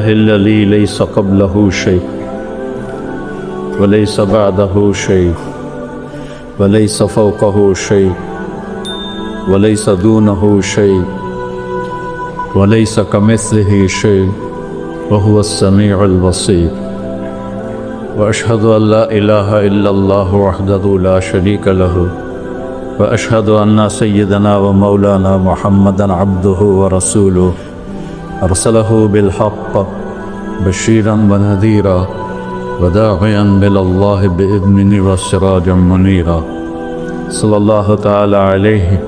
الذي ليس قبله شيء وليس بعده شيء وليس فوقه شيء وليس دونه شيء وليس كمثله شيء وهو السميع البصير وأشهد أن لا إله إلا الله وحده لا شريك له وأشهد أن سيدنا ومولانا محمدا عبده ورسوله أرسله بالحق بشيرا ونذيرا وداعيا إلى الله بإذنه وسراجا منيرا صلى الله تعالى عليه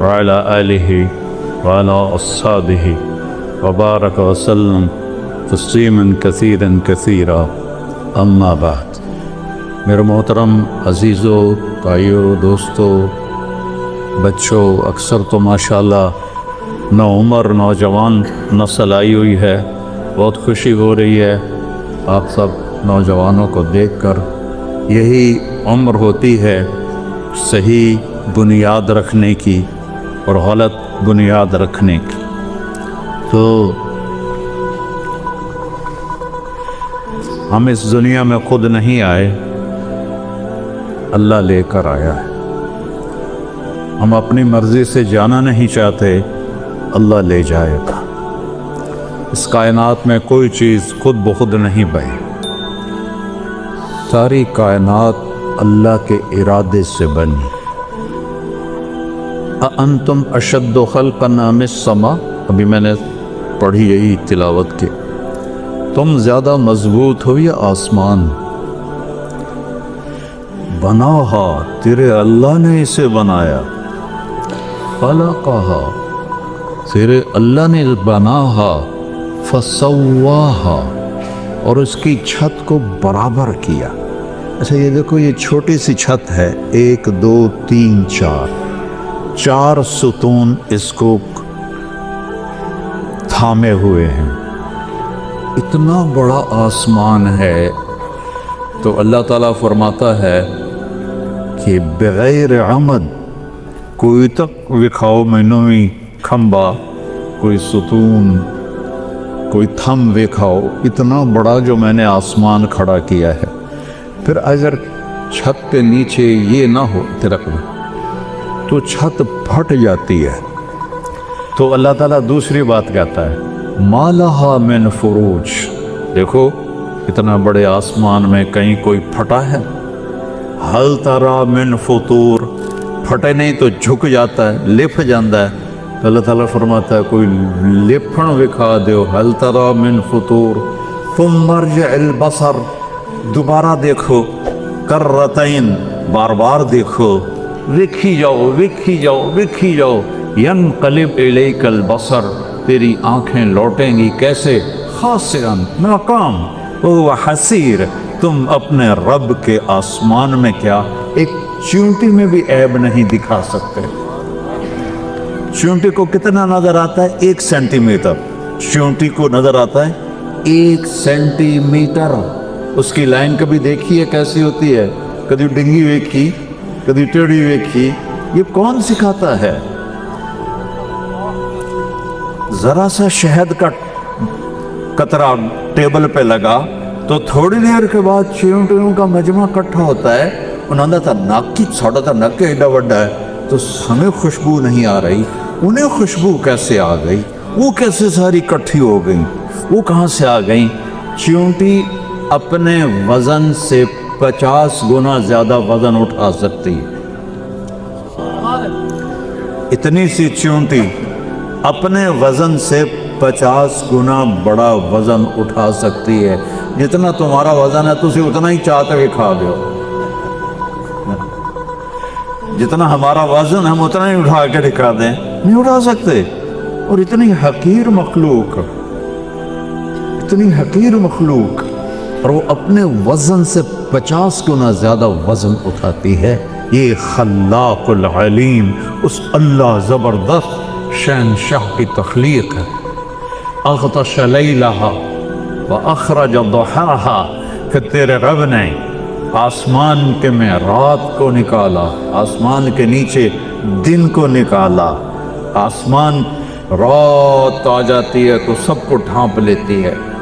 وعلى آله وعلى أصحابه وبارك وسلم تسليما كثيرا كثيرا اما بعد میرے محترم عزیزوں، بھائیوں، دوستوں، بچوں، اکثر تو ماشاءاللہ نوعمر نوجوان نسل آئی ہوئی ہے، بہت خوشی ہو رہی ہے آپ سب نوجوانوں کو دیکھ کر۔ یہی عمر ہوتی ہے صحیح بنیاد رکھنے کی اور غلط بنیاد رکھنے کی۔ تو ہم اس دنیا میں خود نہیں آئے، اللہ لے کر آیا ہے۔ ہم اپنی مرضی سے جانا نہیں چاہتے، اللہ لے جائے گا۔ اس کائنات میں کوئی چیز خود بخود نہیں بنی، ساری کائنات اللہ کے ارادے سے بنی۔ اَأَنْتُمْ أَشَدُّ خَلْقًا أَمِ السَّمَاءُ، ابھی میں نے پڑھی یہی تلاوت کی، تم زیادہ مضبوط ہو یا آسمان؟ بناہا، تیرے اللہ نے اسے بنایا، خلقہا، تیرے اللہ نے بناہا، فسواہا، اور اس کی چھت کو برابر کیا۔ اچھا یہ دیکھو، یہ چھوٹی سی چھت ہے، 1 2 3 4 ستون اس کو تھامے ہوئے ہیں۔ اتنا بڑا آسمان ہے، تو اللہ تعالیٰ فرماتا ہے کہ بغیر عمد کوئی تک وکھاؤ مینوی کھمبا، کوئی ستون، کوئی تھم وکھاؤ، اتنا بڑا جو میں نے آسمان کھڑا کیا ہے۔ پھر اگر چھت کے نیچے یہ نہ ہو ترقی تو چھت پھٹ جاتی ہے۔ تو اللہ تعالیٰ دوسری بات کہتا ہے، ما لہا من فروج، دیکھو اتنا بڑے آسمان میں کہیں کوئی پھٹا ہے؟ حل ترا من فطور، پھٹے نہیں تو جھک جاتا ہے، لپھ جاتا ہے۔ تو اللہ تعالیٰ فرماتا ہے کوئی لپھن وکھا دیو، حل ترا من فطور، ثم ارجع البصر، دوبارہ دیکھو، کرتین، بار بار دیکھو، وکھی جاؤ وکھی جاؤ وکھی جاؤ، ینقلب الیک البصر، تیری آنکھیں لوٹیں گی کیسے؟ خاسئا، ناکام، وہ حسیر، تم اپنے رب کے آسمان میں کیا ایک چونٹی میں بھی عیب نہیں دکھا سکتے۔ چونٹی کو کتنا نظر آتا ہے؟ 1 سینٹی میٹر، چونٹی کو نظر آتا ہے 1 سینٹی میٹر۔ اس کی لائن کبھی دیکھی ہے کیسی ہوتی ہے؟ کبھی ڈنگی ویکھی، کبھی ٹیڑھی ویکھی، یہ کون سکھاتا ہے؟ ذرا سا شہد کا قطرہ ٹیبل پہ لگا تو تھوڑی دیر کے بعد چیونٹیوں کا مجمع اکٹھا ہوتا ہے۔ انہوں نے تھا ناک کی چھوٹا تھا، ناک کے ایڈا بڑا ہے، تو ہمیں خوشبو نہیں آ رہی، انہیں خوشبو کیسے آ گئی؟ وہ کیسے ساری اکٹھی ہو گئی؟ وہ کہاں سے آ گئی؟ چیونٹی اپنے وزن سے 50 گنا زیادہ وزن اٹھا سکتی ہے۔ اتنی سی چیونٹی اپنے وزن سے 50 گنا بڑا وزن اٹھا سکتی ہے۔ جتنا تمہارا وزن ہے تسی اتنا ہی چاہتے ہوئے کھا دو، جتنا ہمارا وزن ہم اتنا ہی اٹھا کے دکھا دیں، نہیں اٹھا سکتے۔ اور اتنی حقیر مخلوق، اتنی حقیر مخلوق، اور وہ اپنے وزن سے 50 گنا زیادہ وزن اٹھاتی ہے۔ یہ خلاق العلیم، اس اللہ زبردست شہنشاہ کی تخلیق ہے۔ اغطش لیلہا واخرج ضحاہا، کہ تیرے رب نے آسمان کے میں رات کو نکالا، آسمان کے نیچے دن کو نکالا۔ آسمان رات آ جاتی ہے تو سب کو ڈھانپ لیتی ہے،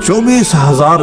24,000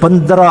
15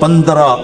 15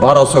1200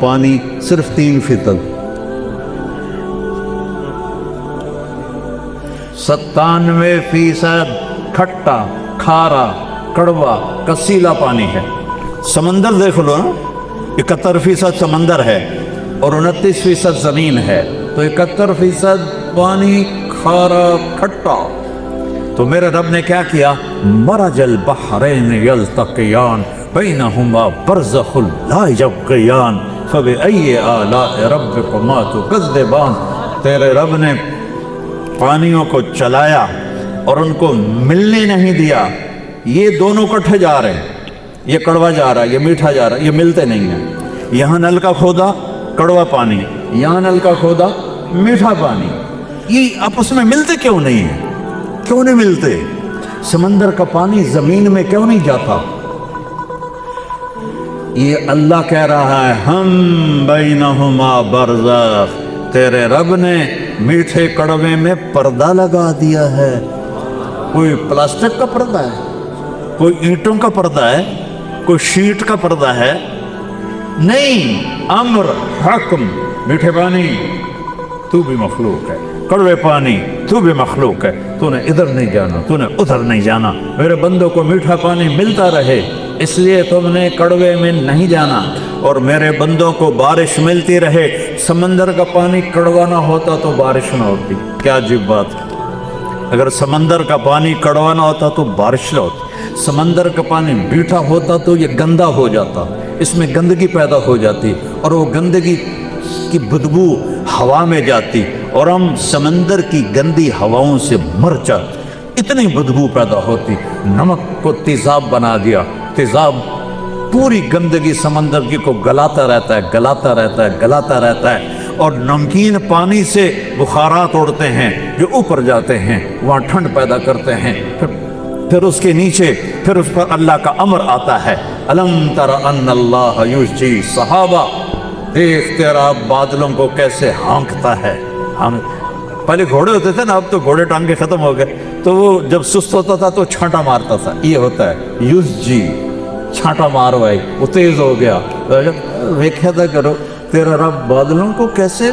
پانی صرف 3%، 97% کھٹا، کھارا، کڑوا، کسیلا پانی ہے۔ سمندر دیکھ لو نا، 71% سمندر ہے اور 29% زمین ہے، تو 71% پانی کھارا کھٹا۔ تو میرے رب نے کیا کیا؟ مرج البحرین یلتقیان بینہما برزخ لا یبغیان فبأی آلاء ربکما تکذبان۔ تیرے رب نے پانیوں کو چلایا اور ان کو ملنے نہیں دیا، یہ دونوں کٹھے جا رہے ہیں، یہ کڑوا جا رہا ہے، یہ میٹھا جا رہا ہے، یہ ملتے نہیں ہیں۔ یہاں نل کا کھودا کڑوا پانی، یہاں نل کا کھودا میٹھا پانی، یہ آپس میں ملتے کیوں نہیں ہیں؟ کیوں نہیں ملتے؟ سمندر کا پانی زمین میں کیوں نہیں جاتا؟ یہ اللہ کہہ رہا ہے ہم بینہما برزخ، تیرے رب نے میٹھے کڑوے میں پردہ لگا دیا ہے۔ کوئی پلاسٹک کا پردہ ہے، کوئی اینٹوں کا پردہ ہے، کوئی شیٹ کا پردہ ہے؟ نہیں، امر حکم، میٹھے پانی تو بھی مخلوق ہے، کڑوے پانی تو بھی مخلوق ہے، تو نے ادھر نہیں جانا، تو نے ادھر نہیں جانا۔ میرے بندوں کو میٹھا پانی ملتا رہے اس لیے تم نے کڑوے میں نہیں جانا، اور میرے بندوں کو بارش ملتی رہے۔ سمندر کا پانی کڑوا نہ ہوتا تو بارش نہ ہوتی، کیا عجیب بات ہے۔ اگر سمندر کا پانی کڑوا نہ ہوتا تو بارش نہ ہوتی، سمندر کا پانی میٹھا ہوتا تو یہ گندا ہو جاتا، اس میں گندگی پیدا ہو جاتی اور وہ گندگی کی بدبو ہوا میں جاتی اور ہم سمندر کی گندی ہواؤں سے مر جاتے، اتنی بدبو پیدا ہوتی۔ نمک کو تیزاب بنا دیا، تیزاب پوری گندگی سمندر کی کو گلاتا رہتا ہے، گلاتا رہتا ہے، گلاتا رہتا ہے، اور نمکین پانی سے بخارات اڑتے ہیں جو اوپر جاتے ہیں، وہاں ٹھنڈ پیدا کرتے ہیں، پھر اس کے نیچے پھر اس پر اللہ کا امر آتا ہے، الم تر ان اللہ یسجی صحابہ، دیکھ تیرا بادلوں کو کیسے ہانکتا ہے۔ ہم پہلے گھوڑے ہوتے تھے نا، اب تو گھوڑے ٹانگ کے ختم ہو گئے، تو وہ جب سست ہوتا تھا تو چھانٹا مارتا تھا، یہ ہوتا ہے یسجی، چھانٹا مار بھائی، وہ تیز ہو گیا۔ ویکھیا تھا کرو تیرا رب بادلوں کو کیسے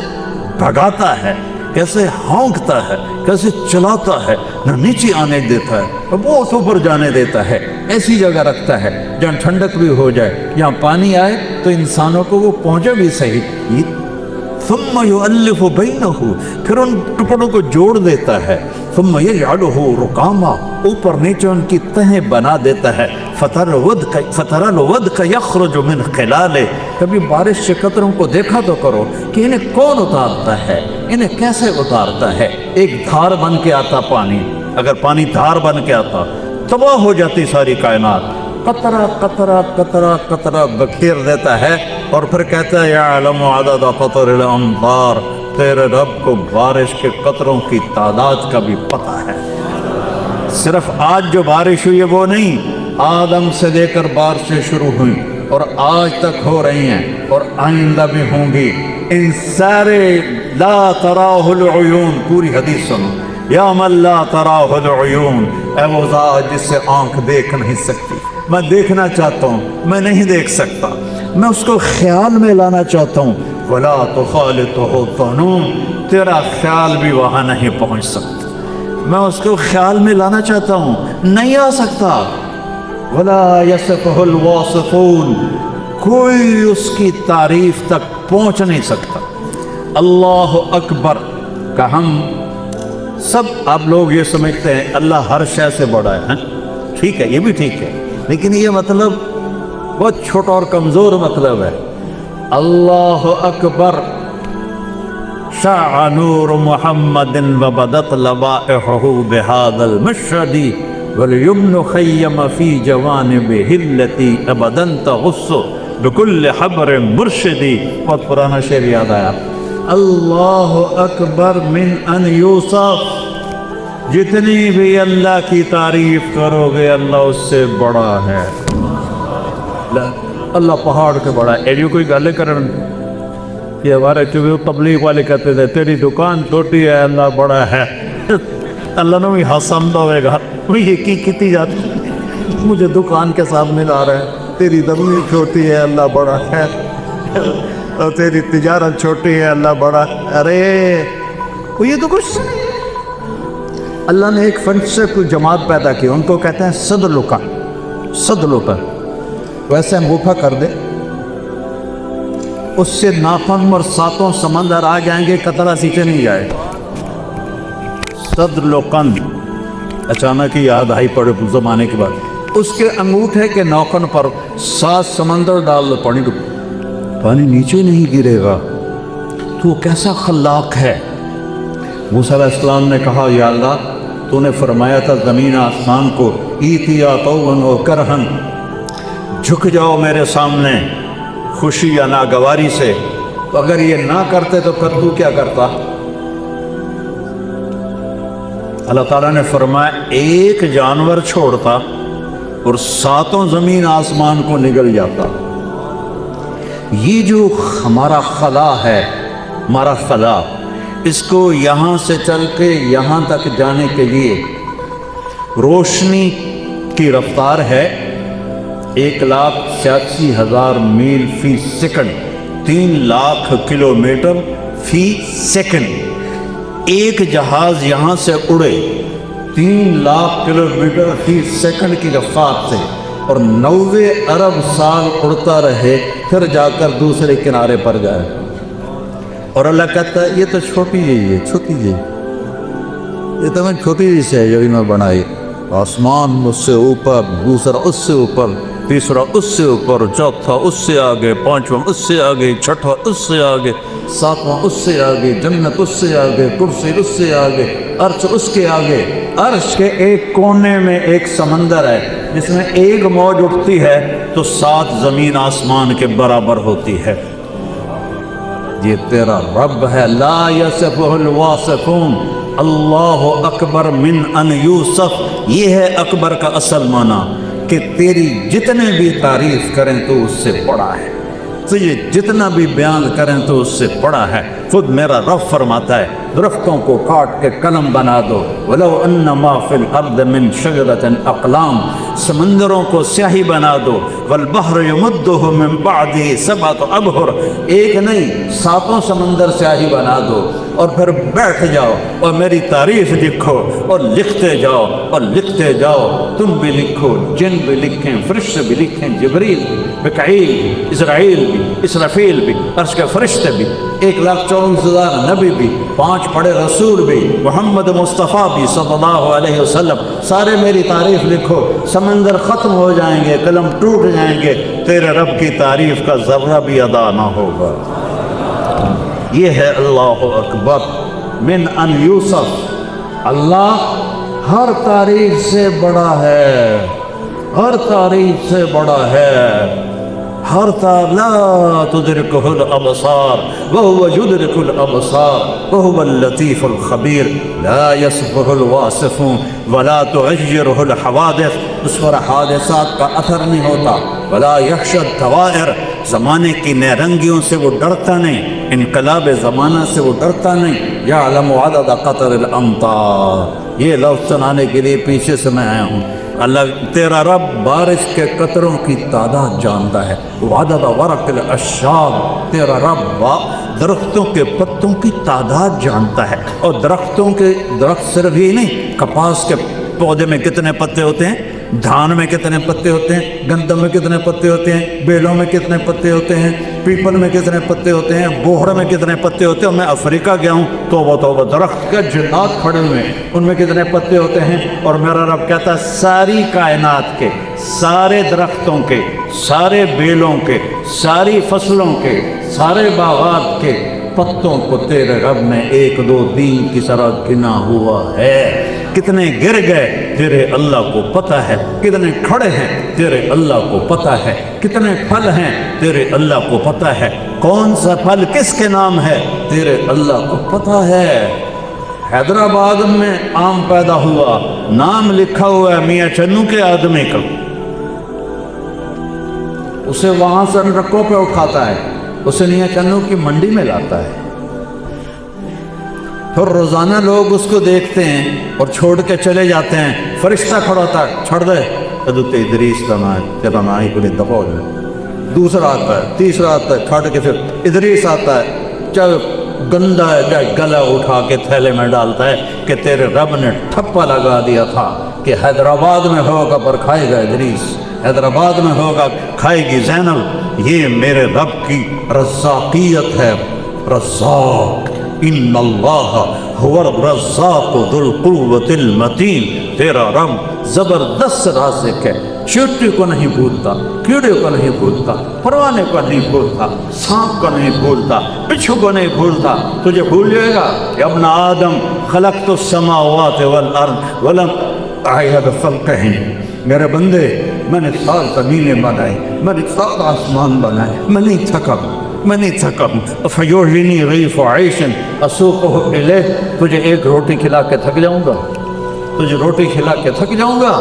بھگاتا ہے، کیسے ہونکتا ہے، کیسے چلاتا ہے، نہ نیچے آنے دیتا ہے، بہت اوپر جانے دیتا ہے، ایسی جگہ رکھتا ہے جہاں ٹھنڈک بھی ہو جائے، یہاں پانی آئے تو انسانوں کو وہ پہنچے بھی صحیح۔ ثم یؤلف بینہ، پھر ان ٹکڑوں کو جوڑ دیتا ہے، ثم یجعلہ رکاما، اوپر نیچے ان کی تہیں بنا دیتا ہے، فتر الودق یخرج من خلالہ، کبھی بارش کے قطروں کو دیکھا تو کرو کہ انہیں کون اتارتا ہے، انہیں کیسے اتارتا ہے۔ ایک دھار بن کے آتا پانی، اگر پانی دھار بن کے آتا تباہ ہو جاتی ساری کائنات۔ قطرہ قطرہ قطرہ قطرہ بکھیر دیتا ہے اور پھر کہتا ہے یعلم عدد قطر الامطار، تیرے رب کو بارش کے قطروں کی تعداد کا بھی پتہ ہے۔ صرف آج جو بارش ہوئی ہے وہ نہیں، آدم سے لے کر بارشیں شروع ہوئیں اور آج تک ہو رہی ہیں اور آئندہ بھی ہوں گی، ان سارے لا تراہ العیون، پوری حدیث سنو، یا من لا تراہ العیون، اے وہ ذات جس سے آنکھ دیکھ نہیں سکتی، میں دیکھنا چاہتا ہوں، میں نہیں دیکھ سکتا، میں اس کو خیال میں لانا چاہتا ہوں، ولا تخالطہ ظنون، تیرا خیال بھی وہاں نہیں پہنچ سکتا، میں اس کو خیال میں لانا چاہتا ہوں، نہیں آ سکتا، ولا یصفہ الواصفون، کوئی اس کی تعریف تک پہنچ نہیں سکتا۔ اللہ اکبر کا ہم سب آپ لوگ یہ سمجھتے ہیں اللہ ہر شے سے بڑا ہے، ٹھیک ہے، یہ بھی ٹھیک ہے، لیکن یہ مطلب بہت چھوٹا اور کمزور مطلب ہے۔ اللہ اکبر، شع نور محمد وبدت لبائحہ بہذا المشہد والیمن خیم فی جوانبہ التی ابدا تغص بکل حبر مرشدی۔ بہت پرانا شعر یاد آیا، اللہ اکبر من ان یوصف، جتنی بھی اللہ کی تعریف کرو گے اللہ اس سے بڑا ہے۔ اللہ پہاڑ کے بڑا ہے، یہ کوئی گالے کرن، یہ ہمارے چوبے تبلیغ والے کہتے تھے تیری دکان چھوٹی ہے اللہ بڑا ہے، اللہ نے بھی ہسمد ہوئے گا، یہ کیتی جاتی، مجھے دکان کے سامنے لا رہا ہے، تیری تبلیغ چھوٹی ہے اللہ بڑا ہے، اور تیری تجارت چھوٹی ہے، اللہ بڑا. ارے وہ یہ تو کچھ نہیں. اللہ نے ایک فن سے کوئی جماعت پیدا کی، ان کو کہتے ہیں صدلوکا. صدلوکا ویسے انگوٹھا کر دے، اس سے ناخن اور ساتوں سمندر آ جائیں گے، قطرہ سیچے نہیں جائے. صدلوکن اچانک ہی یاد آئی پڑے زمانے کے بعد. اس کے انگوٹھے کے ناخن پر 7 سمندر ڈال دو، پانی ڈوب، پانی نیچے نہیں گرے گا. تو کیسا خلاق ہے. موسیٰ علیہ السلام نے کہا یا اللہ تو نے فرمایا تھا زمین آسمان کو ایتیا طوعاً و کرہن، جھک جاؤ میرے سامنے خوشی یا ناگواری سے. تو اگر یہ نہ کرتے تو پھر تو کیا کرتا؟ اللہ تعالیٰ نے فرمایا ایک جانور چھوڑتا اور 7 زمین آسمان کو نگل جاتا. یہ جو ہمارا خلا ہے، ہمارا خلا، اس کو یہاں سے چل کے یہاں تک جانے کے لیے روشنی کی رفتار ہے 1,86,000 میل فی سیکنڈ، 3 لاکھ کلومیٹر فی سیکنڈ. ایک جہاز یہاں سے اڑے 3 لاکھ کلومیٹر فی سیکنڈ کی رفتار سے اور 90 ارب سال اڑتا رہے، پھر جا کر دوسرے کنارے پر جائے. اور اللہ کہتا ہے یہ تو چھوٹی جی ہے، چھوٹی جی، یہ تو میں چھوٹی جی سے ہے جو انہوں نے بنائی. آسمان اس سے اوپر، دوسرا اس سے اوپر، تیسرا اس سے اوپر، چوتھا اس سے آگے، پانچواں اس سے آگے، چھٹا اس سے آگے، 7واں اس سے آگے، جنت اس سے آگے، کرسی اس سے آگے، عرش اس کے آگے. عرش کے ایک کونے میں ایک سمندر ہے جس میں ایک موج اٹھتی ہے تو 7 زمین آسمان کے برابر ہوتی ہے. یہ تیرا رب ہے. لا یصفہ الواصفون، اللہ اکبر من ان یوصف. یہ ہے اکبر کا اصل معنی کہ تیری جتنے بھی تعریف کریں تو اس سے بڑا ہے، تجھے جتنا بھی بیان کریں تو اس سے بڑا ہے. خود میرا رب فرماتا ہے درختوں کو کاٹ کے قلم بنا دو، وَلَوْ أَنَّ مَا فِي الْأَرْضِ مِنْ شَجَرَةٍ أَقْلَامٍ، سمندروں کو سیاہی بنا دو، وَالْبَحْرُ يُمُدُّهُ مِنْ بَعْدِهِ سَبْعَةُ أَبْحُرٍ، ایک نہیں 7 سمندر سیاہی بنا دو اور پھر بیٹھ جاؤ اور میری تعریف لکھو اور لکھتے جاؤ اور لکھتے جاؤ. تم بھی لکھو، جن بھی لکھیں، فرشتے بھی لکھیں، جبریل بھی، مکائیل بھی، اسرائیل بھی، اسرافیل بھی، عرش کے فرشتے بھی، 1,24,000 نبی بھی، 5 بڑے رسول بھی، محمد مصطفیٰ بھی صلی اللہ علیہ وسلم، سارے میری تعریف لکھو. سمندر ختم ہو جائیں گے، قلم ٹوٹ جائیں گے، تیرے رب کی تعریف کا ذرہ بھی ادا نہ ہوگا. یہ ہے اللہ اکبر من ان یوصف. اللہ ہر تعریف سے بڑا ہے، ہر تعریف سے بڑا ہے. ہر لا تدرکہ الابصار وہو یدرک الابصار وہو اللطیف الخبیر. لا یصفہ الواصفون ولا تعجرہ الحوادث، اس پر حادثات کا اثر نہیں ہوتا. ولا یخشی الدوائر، زمانے کی نیرنگیوں سے وہ ڈرتا نہیں، انقلاب زمانہ سے وہ ڈرتا نہیں. یعلم عدد قطر الامطار، یہ لفظ سنانے کے لیے پیچھے سے میں آیا ہوں. اللہ تیرا رب بارش کے قطروں کی تعداد جانتا ہے. وعدد ورق الاشجار، تیرا رب درختوں کے پتوں کی تعداد جانتا ہے. اور درخت صرف ہی نہیں، کپاس کے پودے میں کتنے پتے ہوتے ہیں، دھان میں کتنے پتے ہوتے ہیں، گندم میں کتنے پتے ہوتے ہیں، بیلوں میں کتنے پتے ہوتے ہیں، پیپل میں کتنے پتے ہوتے ہیں، بوہڑ میں کتنے پتے ہوتے ہیں. میں افریقہ گیا ہوں، توبہ درخت کے جنات کھڑے ہوئے ہیں، ان میں کتنے پتے ہوتے ہیں. اور میرا رب کہتا ہے ساری کائنات کے، سارے درختوں کے، سارے بیلوں کے، ساری فصلوں کے، سارے باغات کے پتوں کو تیرے رب نے 1 2 3 کی طرح گنا ہوا ہے. کتنے گر گئے تیرے اللہ کو پتہ ہے، کتنے کھڑے ہیں تیرے اللہ کو پتہ ہے، کتنے پھل ہیں تیرے اللہ کو پتہ ہے، کون سا پھل کس کے نام ہے تیرے اللہ کو پتہ ہے. حیدرآباد میں آم پیدا ہوا، نام لکھا ہوا ہے میاں چنو کے آدمی کا، اسے وہاں سے ٹرکوں پہ اٹھاتا ہے، اسے میاں چنو کی منڈی میں لاتا ہے. پھر روزانہ لوگ اس کو دیکھتے ہیں اور چھوڑ کے چلے جاتے ہیں. فرشتہ کھڑا ہوتا ہے، چھوڑ دے حضرت ادریس تیرا نائی کو دفع ہو جائے. دوسرا آتا ہے، تیسرا آتا ہے، کھٹ کے پھر ادریس آتا ہے، چاہے گندا ہے چاہے گلا اٹھا کے تھیلے میں ڈالتا ہے کہ تیرے رب نے ٹھپا لگا دیا تھا کہ حیدرآباد میں ہوگا پر کھائے گا ادریس، حیدرآباد میں ہوگا کھائے گی زینب۔ یہ میرے رب کی رزاقیت ہے، رزاق، ان اللہ هو الرزاق ذو القوة المتین۔ تیرا رب زبردست رازق ہے، چیونٹی کو نہیں بھولتا، کیڑے کو نہیں بھولتا، پروانے کو نہیں بھولتا، سانپ کو نہیں بھولتا، بچھو کو نہیں بھولتا۔ تجھے بھول جائے گا کہ ابن آدم خلقت السماوات والارض ولم اعیہ بخلقہم، میرے بندے میں نے 7 زمینیں بنائی، میں نے 7 آسمان بنائے، میں نہیں تھکا، میں نہیں تھکا ہوں۔ فیوحنی غیف عیش اسوقہ الیہ، تجھے ایک روٹی کھلا کے تھک جاؤں گا، تجھے روٹی کھلا کے تھک جاؤں گا؟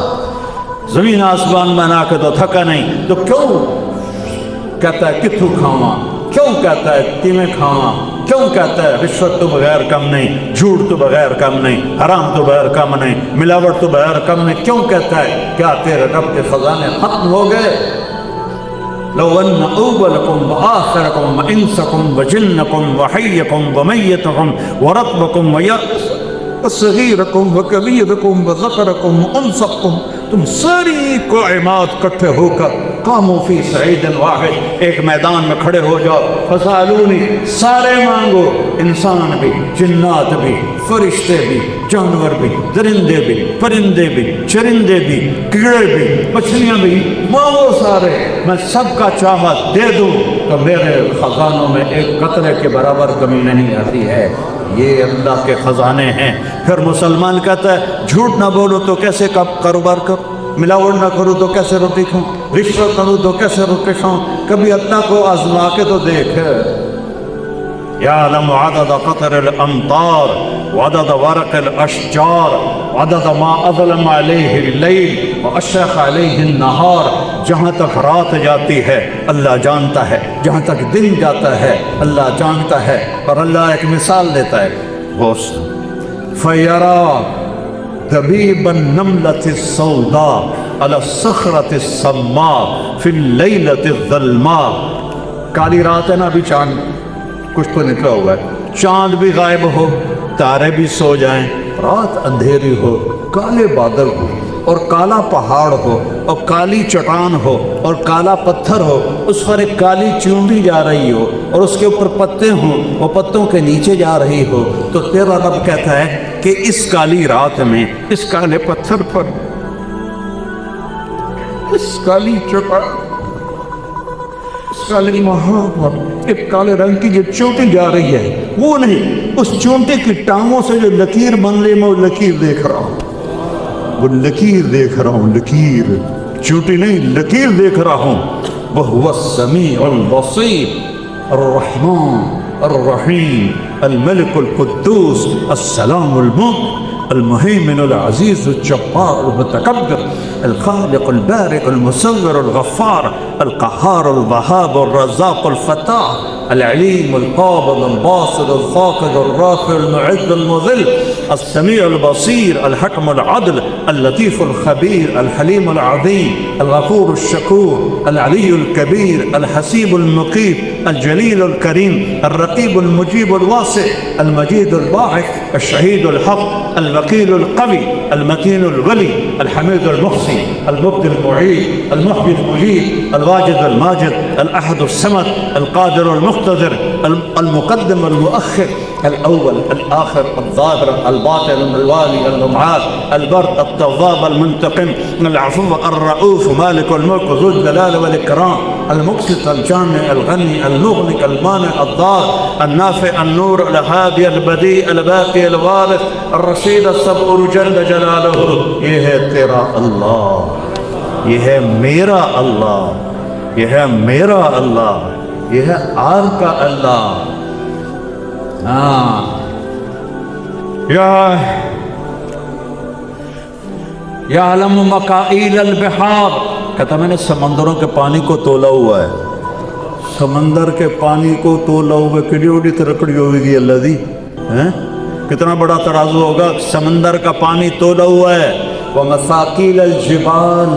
زمین آسمان بنا کے تو تھکا نہیں، تو کیوں کہتا ہے کتھو کھاواں، کیوں کہتا ہے کیویں کھاواں، کیوں کہتا ہے رشوت تو بغیر کم نہیں، جھوٹ تو بغیر کم نہیں، حرام تو بغیر کم نہیں، ملاوٹ تو بغیر کم نہیں، کیوں کہتا ہے؟ کیا تیرے رب کے خزانے ختم ہو گئے؟ لو ان اولکم وآخرکم وانسکم وجنکم وحیکم ومیتکم ورطبکم وصغیرکم وکبیرکم وذکرکم وانثکم، تم ساری کائنات کٹھے ہو کر قاموا فی صعید واحد، ایک میدان میں کھڑے ہو جاؤ، فسالونی، سارے مانگو، انسان بھی، جنات بھی، فرشتے بھی، جانور بھی، درندے بھی، پرندے بھی، چرندے بھی، کیڑے بھی، مچھلیاں بھی، مانگو سارے، میں سب کا چاہت دے دوں تو میرے خزانوں میں ایک قطرے کے برابر کمی نہیں آتی ہے۔ یہ اللہ کے خزانے ہیں۔ پھر مسلمان کہتا ہے جھوٹ نہ بولو تو کیسے کاروبار کروں، ملاوٹ نہ کروں تو کیسے روٹی کھاؤں، رشوت کروں تو کیسے روٹی کھاؤں؟ کبھی اللہ کو آزما کے تو دیکھ۔ یعلم عدد قطر الامطار وعدد ورق الاشجار وعدد ما اظلم علیہ اللیل واشرق علیہ النہار، جہاں تک رات جاتی ہے اللہ جانتا ہے، جہاں تک دن جاتا ہے اللہ جانتا ہے۔ اور اللہ ایک مثال دیتا ہے، فَيَرَى دَبِيبَ النَّمْلَةِ السَّوْدَاء عَلَى الصَّخْرَةِ السَّمَّاءِ فِي اللَّيْلَةِ الظَّلْمَاءِ، کالی رات ہے نا، ابھی چاند کچھ تو نکلا ہوا ہے، چاند بھی غائب ہو، تارے بھی سو جائیں، رات اندھیری ہو، کالے بادل ہو اور کالا پہاڑ ہو اور کالی چٹان ہو اور کالا پتھر ہو، اس پر ایک کالی چونٹی جا رہی ہو اور اس کے اوپر پتے ہوں، وہ پتوں کے نیچے جا رہی ہو، تو تیرا رب کہتا ہے کہ اس کالی رات میں، اس کالے پتھر پر، اس کالی چٹان، اس کالے مہاں پر ایک کالے رنگ کی جو چونٹی جا رہی ہے، وہ نہیں، اس چونٹی کی ٹانگوں سے جو لکیر بن رہی، میں وہ لکیر دیکھ رہا ہوں، وہ لکیر دیکھ رہا ہوں، لکیر، چونٹی نہیں، لکیر دیکھ رہا ہوں۔ وَهُوَ السَّمِيعُ الْبَصِيرُ الرحمن الرحیم الملک القدوس السلام المؤمن المهيمن العزيز الجبار المتكبر الخالق البارئ المصور الغفار القهار الوهاب الرزاق الفتاح العليم القابض الباسط الخافض الرافع المعز المذل السميع البصير الحكم العدل اللطيف الخبير الحليم العظيم الغفور الشكور العلي الكبير الحسيب المقيت الجليل الكريم الرقيب المجيب الواسع المجيد الباعث الشهيد الحق الوكيل القوي المتين الولي الحميد المحصي المبدي المعيد المحيي المجيد الواجد الماجد الأحد الصمد القادر المقتدر المقدم المؤخر الأول الآخر الظاهر الباطن الوالي المبعاد البر التواب المنتقم العفو الرؤوف مالك الملك ذو الجلال والإكرام المقسط الجامع الغني المغني المانع الضار النافع النور الهادي البديع الباقي الوارث الرشيد الصبور جل جلاله۔ یہ ہے تیرا اللہ، یہ ہے میرا اللہ، یہ ہے میرا اللہ، یہ ہے آپ کا اللہ۔ ہاں، یعلم مقائل البحار، کہتا میں نے سمندروں کے پانی کو تولا ہوا ہے، سمندر کے پانی کو تولا ہوا ہے، کڑی اڑی ترکڑی ہوگی اللہ دی، کتنا بڑا ترازو ہوگا، سمندر کا پانی تولا ہوا ہے۔ ومثاقیل الجبال،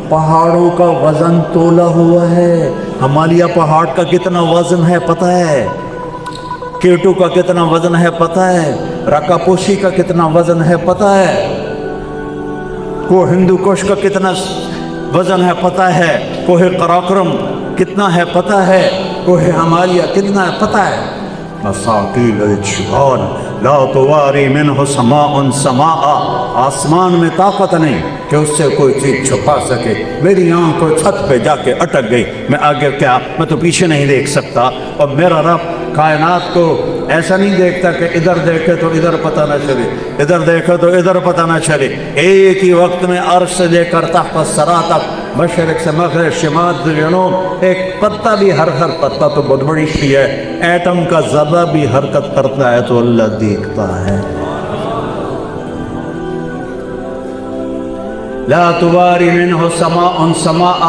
پہاڑوں کا وزن تولا ہوا ہے. ہمالیہ پہاڑ کا کتنا وزن ہے پتہ ہے؟ کیٹو کا کتنا وزن ہے پتہ ہے؟ رکا پوشی کا کتنا وزن ہے پتہ ہے؟ کوہ ہندو کوش کا کتنا وزن ہے پتہ ہے؟ کوہ قراقرم کتنا ہے پتہ ہے؟ کوہ ہمالیہ کتنا ہے پتہ ہے؟ مساقیل الجبال لا تواری منہ سماء سماء. آسمان میں طاقت نہیں کہ اس سے کوئی چیز چھپا سکے. میری آنکھ کو چھت پہ جا کے اٹک گئی، میں آگے کیا، میں تو پیچھے نہیں دیکھ سکتا. اور میرا رب کائنات کو ایسا نہیں دیکھتا کہ ادھر دیکھے تو ادھر پتہ نہ چلے، ادھر دیکھے تو ادھر پتہ نہ چلے. ایک ہی وقت میں عرش سے لے کر تحت الثری تک، مشرق سے مغرب، شمال سے جنوب، ایک پتا بھی، ہر پتا تو بہت بڑی شی ہے، ایٹم کا ذرہ بھی حرکت کرتا ہے تو اللہ دیکھتا ہے. لا تواری منہ سماء سماء،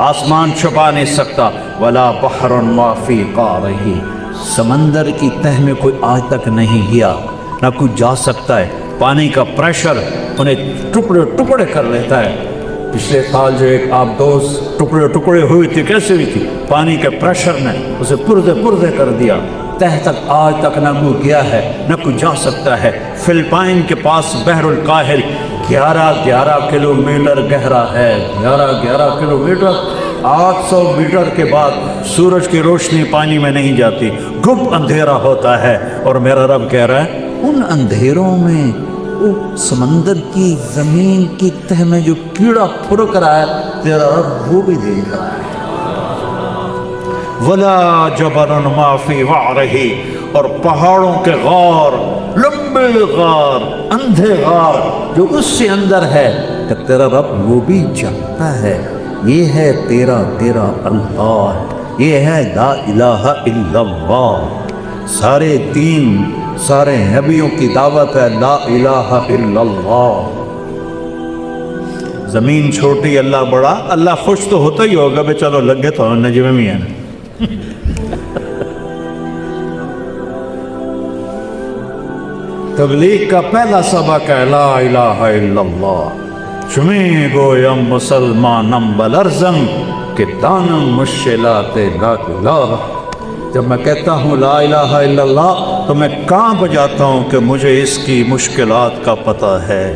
آسمان چھپا نہیں سکتا. ولا بحر ما فی قعرہ، سمندر کی تہ میں کوئی آج تک نہیں گیا، نہ کوئی جا سکتا ہے. پانی کا پریشر انہیں ٹکڑے ٹکڑے کر لیتا ہے. پچھلے سال جو ایک آبدوز ٹکڑے ہوئی تھی، کیسے ہوئی تھی؟ پانی کے پریشر نے اسے پردے کر دیا. تہ تک آج تک نہ کوئی گیا ہے، نہ کوئی جا سکتا ہے. فلپائن کے پاس بحر الکاہل 11 کلومیٹر گہرا ہے. 11 کلومیٹر. 800 میٹر کے بعد سورج کی روشنی پانی میں نہیں جاتی، گپ اندھیرا ہوتا ہے. اور میرا رب کہہ رہا ہے ان اندھیروں میں وہ سمندر کی زمین کی تہ میں جو کیڑا پھرک رہا ہے، تیرا رب وہ بھی دیکھ رہا ہے. ولا جبل ما فی وعرہ، اور پہاڑوں کے غار، لمبے غار، اندھے غار جو اس سے اندر ہے، کہ تیرا رب وہ بھی جانتا ہے. یہ ہے تیرا اللہ، یہ ہے لا الہ الا اللہ. سارے دین، سارے نبیوں کی دعوت ہے لا الہ الا اللہ. زمین چھوٹی اللہ بڑا، اللہ خوش تو ہوتا ہی ہوگا بے چلو لگے تو نجم میں ہے. تبلیغ کا پہلا سبق ہے لا الہ الا اللہ. شمی گویم مسلمانم بلرزم کہ دانم مشکلات لا الہ. جب میں کہتا ہوں لا الہ الا اللہ تو میں کانپ جاتا ہوں کہ مجھے اس کی مشکلات کا پتہ ہے.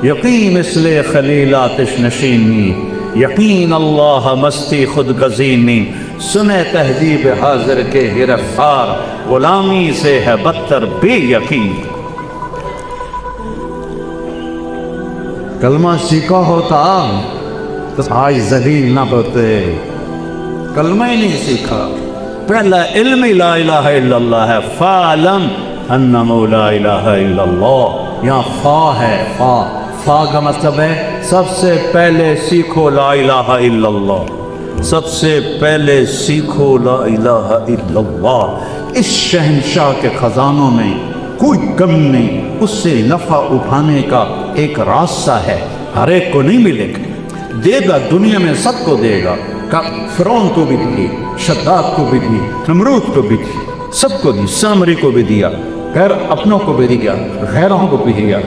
یقین مثل خلیل آتش نشینی، یقین اللہ مستی خود گزینی. سنے تہذیب حاضر کے گرفتار، غلامی سے ہے بدتر بے یقین. کلمہ سیکھا ہوتا تو آج ذلیل نہ ہوتے. کلمہ ہی نہیں سیکھا. پہلا علم لا الہ الا اللہ ہے. فَعْلَمْ أَنَّهُ لَا إِلَهَ إِلَّا اللَّهُ. یہاں فا ہے. فا کا مطلب ہے سب سے پہلے سیکھو لا الہ الا اللہ. سب سے پہلے سیکھو لا الہ الا اللہ. اس شہنشاہ کے خزانوں میں کوئی کمی نہیں. اس سے نفع اٹھانے کا ایک راستہ ہے. ہر ایک کو نہیں ملے گا، دے گا دنیا میں سب کو دے گا. فرعون کو بھی دی، شداد کو بھی دی، نمرود کو بھی دی، سب کو دی. سامری کو بھی دیا، غیر اپنوں کو بھی دیا، غیروں کو بھی دیا.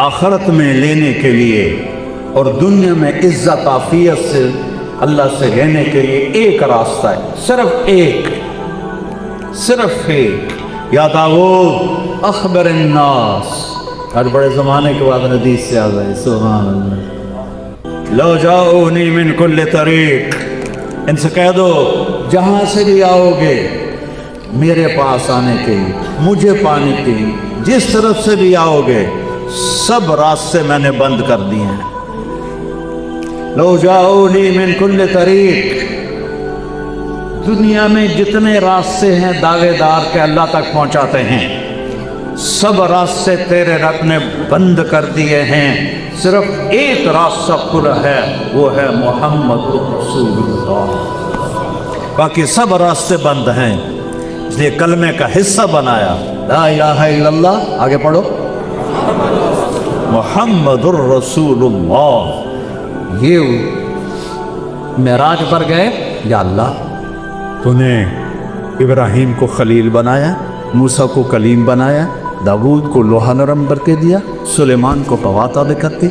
آخرت میں لینے کے لیے اور دنیا میں عزت عافیت سے اللہ سے لینے کے لیے ایک راستہ ہے، صرف ایک. یا داؤد اخبر الناس. ہر بڑے زمانے کے بعد حدیث سے آ گئے. سبحان اللہ. لو جاؤنی من کل طریق، ان سے کہہ دو جہاں سے بھی آؤ گے میرے پاس آنے کے لیے، مجھے پانے کے لیے، جس طرف سے بھی آؤ گے سب راستے میں نے بند کر دیے ہیں. لو جاؤنی من کل طریق. دنیا میں جتنے راستے ہیں دعوے دار کے اللہ تک پہنچاتے ہیں، سب راستے تیرے رب نے بند کر دیے ہیں. صرف ایک راستہ کھلا ہے، وہ ہے محمد رسول اللہ. باقی سب راستے بند ہیں. اس لیے کلمے کا حصہ بنایا لا الہ الا اللہ. آگے پڑھو محمد الرسول اللہ. یہ معراج پر گئے. یا اللہ تو نے ابراہیم کو خلیل بنایا، موسیٰ کو کلیم بنایا، داؤد کو لوہا نرم کر کے دیا، سلیمان کو قوات عطا کر دی.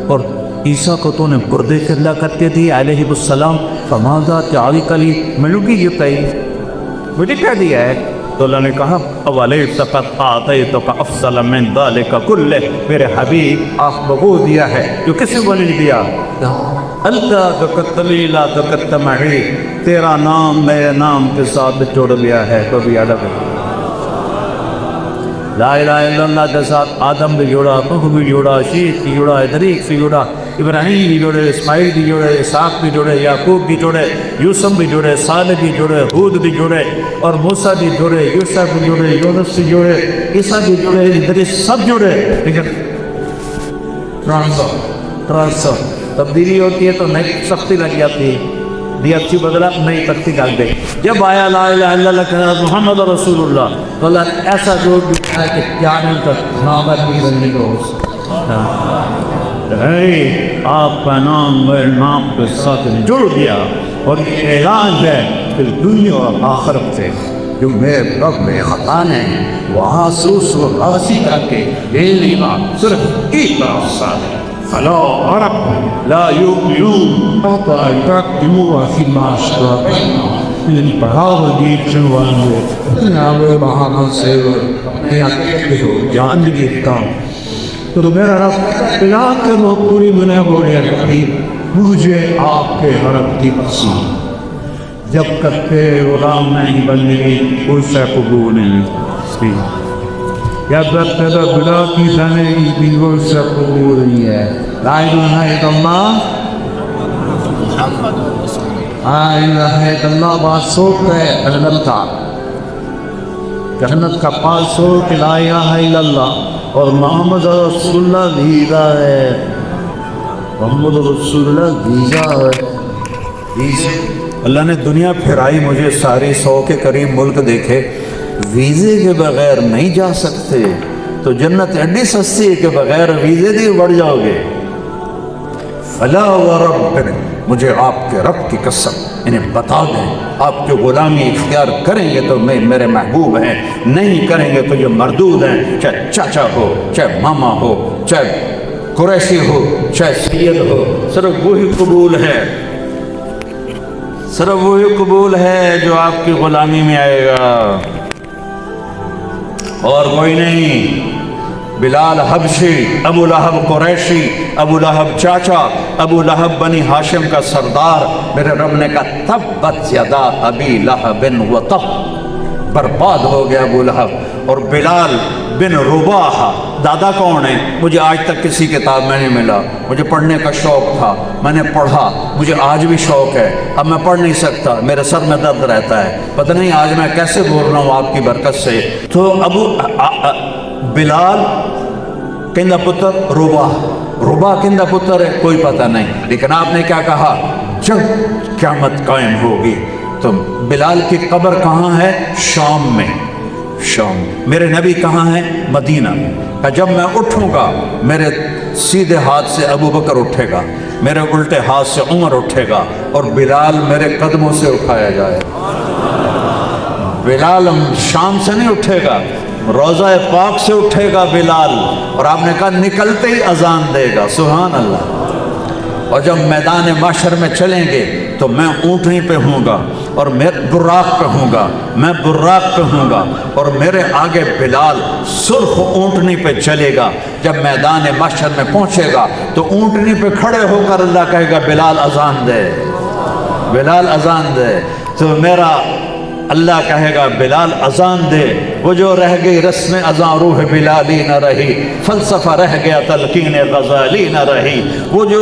اور عیسیٰ کو تو نے بردے سے اللہ کرتے دیے علیہ السلام، فماذا تعلق لی، ملوگی یہ کہی مجھے کہہ دیا ہے؟ تو اللہ نے کہا اولیس قد اعطیتک افضل من ذلک کلہ، میرے حبیب آپ کو وہ دیا ہے جو کسی کو نہیں دیا۔ اللہ ذکرت لی لا ذکرت معی، تیرا نام میرے نام کے ساتھ جڑ گیا ہے، کبھی الگ ہے۔ لا الہ الا اللہ کے ساتھ آدم بھی جوڑا، نوح بھی جوڑا، شیخ بھی جوڑا، ادریس بھی جوڑا، ابراہیم بھی جوڑے، اسماعیل بھی جوڑے، اسحاق بھی جوڑے، یعقوب بھی جوڑے، یوسف بھی جوڑے، صالح بھی جوڑے، ہود بھی جوڑے، اور موسیٰ بھی جوڑے، یوشع بھی جوڑے، یونس بھی جوڑے، عیسیٰ بھی جوڑے، ادریس سب جوڑے، لیکن ٹرانسفر تبدیلی ہوتی ہے تو نئی سختی لگ جاتی ہے، دی اچھی بدلا نئی تختی ڈال دے۔ جب آیا لا الہ الا اللہ کہ محمد رسول اللہ، تو اللہ ایسا جوڑ دیا ہے کہ قیامت تک نامت بھی رنگی ہو سکتا ہے۔ آپ کا نام میرے نام کے ساتھ جڑ گیا، اور یہ اعلان ہے کہ دنیا اور آخرت سے جو میرے رب میں خطان ہے وہاں سوس و غاسی کر کے میری بات صرف ایک راستہ ہے، فلا عرب لا یؤمنون حتی یحکموا فیما شجر بینہم۔ ان پڑھاو دی چنوان نامے بہانا سے جان دی کام تو میرا رب بلا کر وہ پوری بنا بولے رحیم، مجھے آپ کے حرم کی پسند جب کرتے غلام نہیں بننے کی اسے قبول نہیں، جب کرتے بلا کی بنے کی اسے قبول نہیں ہے۔ لا الہ الا اللہ، لا الہ الا اللہ، بات سوٹ ہے جنت کا، جنت کا پاس ہو کہ لا الہ الا اللہ اور محمد رسول اللہ ویزا ہے، محمد رسول اللہ ویزا ہے۔ اللہ نے دنیا پھرائی مجھے ساری، 100 کے قریب ملک دیکھے، ویزے کے بغیر نہیں جا سکتے، تو جنت ایڈی سستی ہے کہ بغیر ویزے دی بڑھ جاؤ گے۔ فلا ورب، مجھے آپ کے رب کی قسم انہیں بتا دیں، آپ جو غلامی اختیار کریں گے تو میرے محبوب ہیں، نہیں کریں گے تو یہ مردود ہیں، چاہے چاچا ہو، چاہے ماما ہو، چاہے قریشی ہو، چاہے سید ہو، صرف وہی قبول ہے، صرف وہی قبول ہے جو آپ کی غلامی میں آئے گا، اور کوئی نہیں۔ بلال حبشی، ابو لہب قریشی، ابو لہب چاچا، ابو لہب بنی ہاشم کا سردار، میرے رب نے کہا تبت یدا ابی لہب و تب، برباد ہو گیا ابو لہب۔ اور بلال بن رباح، دادا کون ہے؟ مجھے آج تک کسی کتاب میں نہیں ملا، مجھے پڑھنے کا شوق تھا، میں نے پڑھا، مجھے آج بھی شوق ہے، اب میں پڑھ نہیں سکتا، میرے سر میں درد رہتا ہے، پتہ نہیں آج میں کیسے بول رہا ہوں آپ کی برکت سے۔ تو بلال کہندہ پتر رباح کہندہ پتر ہے کوئی پتہ نہیں، لیکن آپ نے کیا کہا؟ جب قیامت قائم ہوگی تو بلال کی قبر کہاں ہے؟ شام میں، شام۔ میرے نبی کہاں ہیں؟ مدینہ میں۔ کہ جب میں اٹھوں گا میرے سیدھے ہاتھ سے ابو بکر اٹھے گا، میرے الٹے ہاتھ سے عمر اٹھے گا، اور بلال میرے قدموں سے اٹھایا جائے۔ بلال شام سے نہیں اٹھے گا، روضہ پاک سے اٹھے گا بلال، اور آپ نے کہا نکلتے ہی اذان دے گا، سبحان اللہ۔ اور جب میدان محشر میں چلیں گے تو میں اونٹنی پہ ہوں گا، اور میں براق پہ ہوں گا، میں براق پہ ہوں گا، اور میرے آگے بلال سرخ اونٹنی پہ چلے گا۔ جب میدان محشر میں پہنچے گا تو اونٹنی پہ کھڑے ہو کر اللہ کہے گا بلال اذان دے، بلال اذان دے، تو میرا اللہ کہے گا بلال اذان دے۔ وہ جو رہ گئی رسم اذان روح بلالی نہ رہی، فلسفہ رہ گیا تلقین غزالی نہ رہی، وہ جو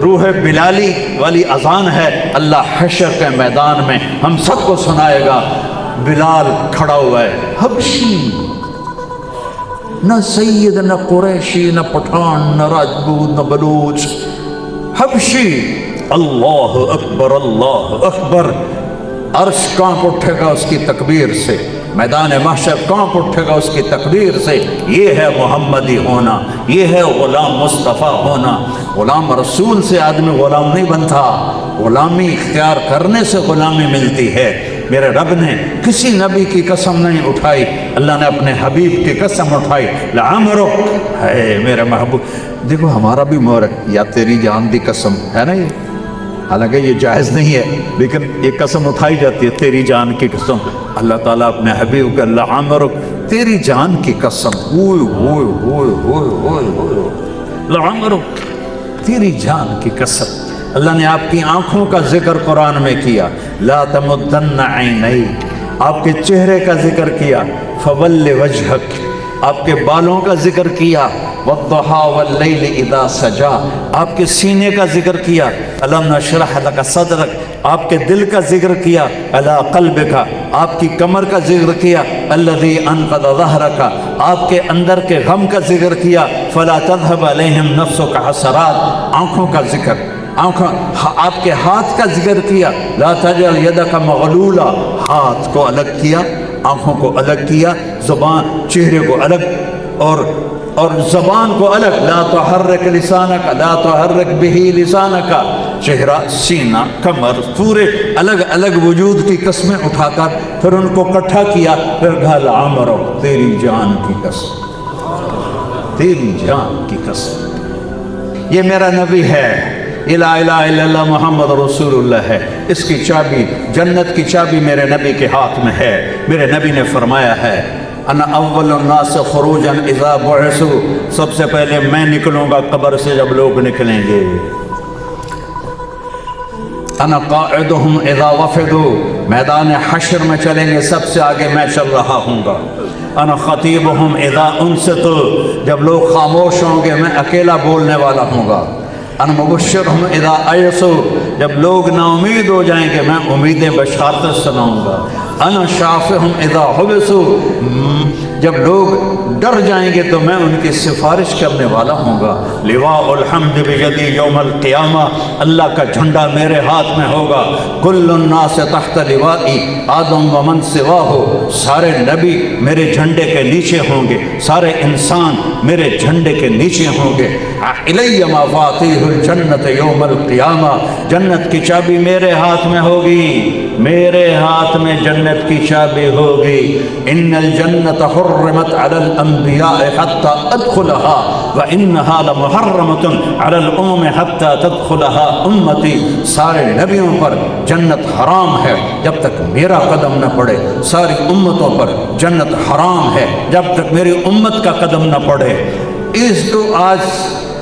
روح بلالی والی اذان ہے اللہ حشر کے میدان میں ہم سب کو سنائے گا۔ بلال کھڑا ہوا ہے، حبشی، نہ سید، نہ قریشی، نہ پٹھان، نہ راجپوت، نہ بلوچ، حبشی، اللہ اکبر، اللہ اکبر۔ عرش کانپ اٹھے گا اس کی تکبیر سے، میدان محشر کانپ اٹھے گا اس کی تکبیر سے۔ یہ ہے محمدی ہونا، یہ ہے غلام مصطفیٰ ہونا۔ غلام رسول سے آدمی غلام نہیں بنتا، غلامی اختیار کرنے سے غلامی ملتی ہے۔ میرے رب نے کسی نبی کی قسم نہیں اٹھائی، اللہ نے اپنے حبیب کی قسم اٹھائی، لعمرک ہے میرے محبوب۔ دیکھو ہمارا بھی مور ہے، یا تیری جان دی قسم ہے نا، یہ حالانکہ یہ جائز نہیں ہے لیکن یہ قسم اٹھائی جاتی ہے، تیری جان کی قسم۔ اللہ تعالیٰ اپنے حبیب کا لعمرک تیری جان کی قسم، ہوئے ہوئے ہوئے ہوئے ہوئے ہوئے لعمرک تیری جان کی قسم۔ اللہ نے آپ کی آنکھوں کا ذکر قرآن میں کیا، لا تمدن عینیک، آپ کے چہرے کا ذکر کیا، فول وجہک، آپ کے بالوں کا ذکر کیا، والضحی واللیل اذا سجا، آپ کے سینے کا ذکر کیا، الم نشرح لک صدرک، آپ کے دل کا ذکر کیا، علی قلبک، آپ کی کمر کا ذکر کیا، الذی انقض ظہرک، آپ کے اندر کے غم کا ذکر کیا، فلا تذهب علیہم نفسک حسرات، آنکھوں کا ذکر، آپ کے ہاتھ کا ذکر کیا، لا تجعل یدک مغلولہ، ہاتھ کو الگ کیا، آنکھوں کو الگ کیا، زبان چہرے کو الگ اور زبان کو الگ، لا تحرک لسانک، لا تحرک بہ لسانک، چہرہ، سینہ، کمر، پورے الگ الگ وجود کی قسمیں اٹھا کر پھر ان کو اکٹھا کیا، پھر کہا لعمرک تیری جان کی قسم، تیری جان کی قسم، یہ میرا نبی ہے، لا الہ الا اللہ محمد رسول اللہ ہے، اس کی چابی، جنت کی چابی میرے نبی کے ہاتھ میں ہے۔ میرے نبی نے فرمایا ہے، انا اول الناس خروجا اذا بعثوا، سب سے پہلے میں نکلوں گا قبر سے جب لوگ نکلیں گے، انا قاعدهم اذا وفدوا، میدان حشر میں چلیں گے سب سے آگے میں چل رہا ہوں گا، انا خطیبهم اذا انصتوا، جب لوگ خاموش ہوں گے میں اکیلا بولنے والا ہوں گا، انا مبشرهم اذا ایسوا، جب لوگ نا امید ہو جائیں گے میں امیدیں بشارتیں سناؤں گا، انا شافعهم اذا حبسوا، جب لوگ ڈر جائیں گے تو میں ان کی سفارش کرنے والا ہوں گا، لواء الحمد بیدی یوم القیامہ، اللہ کا جھنڈا میرے ہاتھ میں ہوگا، کل الناس تحت لوائی آدم ومن سواہ، سارے نبی میرے جھنڈے کے نیچے ہوں گے، سارے انسان میرے جھنڈے کے نیچے ہوں گے، الی مفاتیح الجنت یوم القیامہ، جنت کی چابی میرے ہاتھ میں ہوگی، میرے ہاتھ میں جنت کی چابی ہوگی، ان الجنت حرمت علی الانبیاء حتی ادخلها وانها لمحرمت علی الامم حتی تدخلها امتی، سارے نبیوں پر جنت حرام ہے جب تک میرا قدم نہ پڑے، ساری امتوں پر جنت حرام ہے جب تک میری امت کا قدم نہ پڑے۔ اس کو آج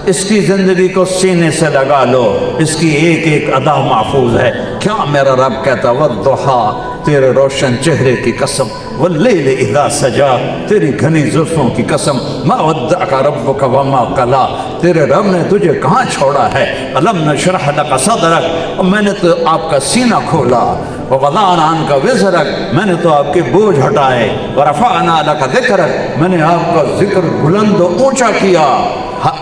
اس کی زندگی کو سینے سے لگا لو، اس کی ایک ایک ادا محفوظ ہے۔ کیا میرا رب کہتا، والضحیٰ تیرے روشن چہرے کی قسم، واللیل اذا سجا تیری گھنی زلفوں کی قسم، ما ودعک ربک وما قلا، تیرے رب نے تجھے کہاں چھوڑا ہے، الم نشرح لک صدرک، اور میں نے تو آپ کا سینہ کھولا، ووضعنا عنک وزرک، میں نے تو آپ کے بوجھ ہٹائے، ورفعنا لک ذکرک، میں نے آپ کا ذکر بلند و اونچا کیا،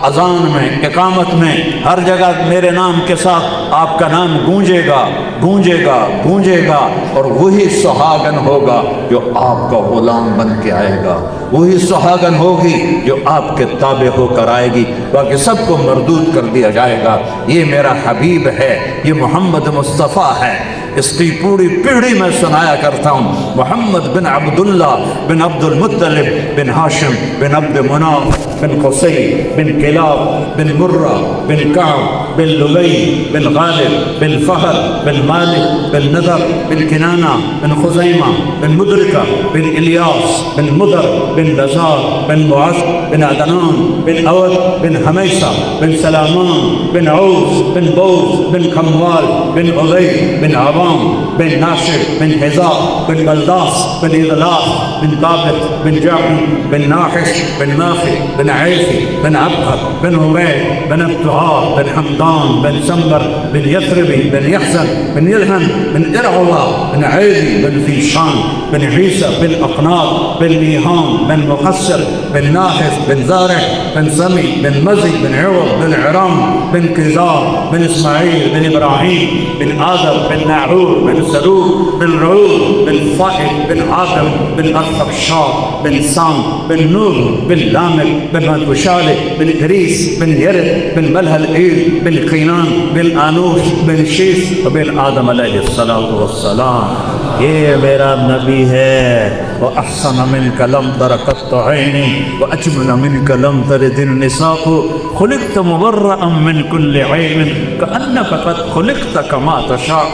اذان میں، اقامت میں، ہر جگہ میرے نام کے ساتھ آپ کا نام گونجے گا گونجے گا گونجے گا، اور وہی سہاگن ہوگا جو آپ کا غلام بن کے آئے گا، وہی سہاگن ہوگی جو آپ کے تابع ہو کر آئے گی، باقی سب کو مردود کر دیا جائے گا۔ یہ میرا حبیب ہے، یہ محمد مصطفیٰ ہے، اس کی پوری پیڑھی میں سنایا کرتا ہوں، محمد بن عبداللہ بن عبد المطلب بن ہاشم بن عبد مناف بن قصی بن کلاب بن مرہ بن کعب بن لبی بن غالب بن فہر بن مالک بن نضر بن کنانہ بن خزیمہ بن مدرکہ بن الیاس بن مدر بن نزار بن معاذ بن عدنان بن اود بن حمیسہ بن سلامان بن عوز بن بوز بن کموال بن علی بن عبان بن ناشر بن حذاء بن بلداس بن اضلاف بن ثابت بن جعفر بن ناحش بن ماخي بن عيفي بن عبقر بن عبيد بن ابتعاء بن حمدان بن سنبر بن يثربي بن يحزن بن يلهم بن إرعوى بن عيدي بن ذيشان بن عيسى بن أقناط بن ميهان بن مقصر بن ناحف بن زارع بن سمي بن مزي بن عوض بن عرام بن كزار بن إسماعيل بن إبراهيم بن آدم بن ناعور بن سرور بن رعود بن فائد بن عاقب بن أرفق شاب بن سام بن نوح بن لامك بن متوشالة بن إدريس بن يرد بن ملهلئيل بن قينان بن آنوش بن شيث وبن آدم علیہ الصلاۃ والسلام. یہ میرا نبی ہے. وأحسن منك لم تر قط عيني وأجمل منك لم تلد النساء خلقت مبرأ من كل عيب كأنك قد خلقت كما تشاء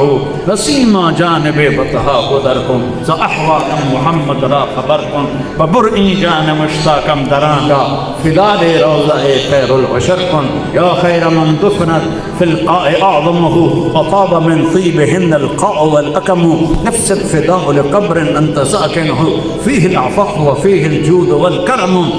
نسيما جانب بطها قدركم سأحوى محمد را خبركم ببرئي جان مشتاقا درانا فدال روضة خير البشركم يا خير من دفنت في القاء أعظمه وطاب من طيبهن القاء والأكم نفس الفداء لقبر أنت ساكنه فيه العفاف وفيه الجود والكرم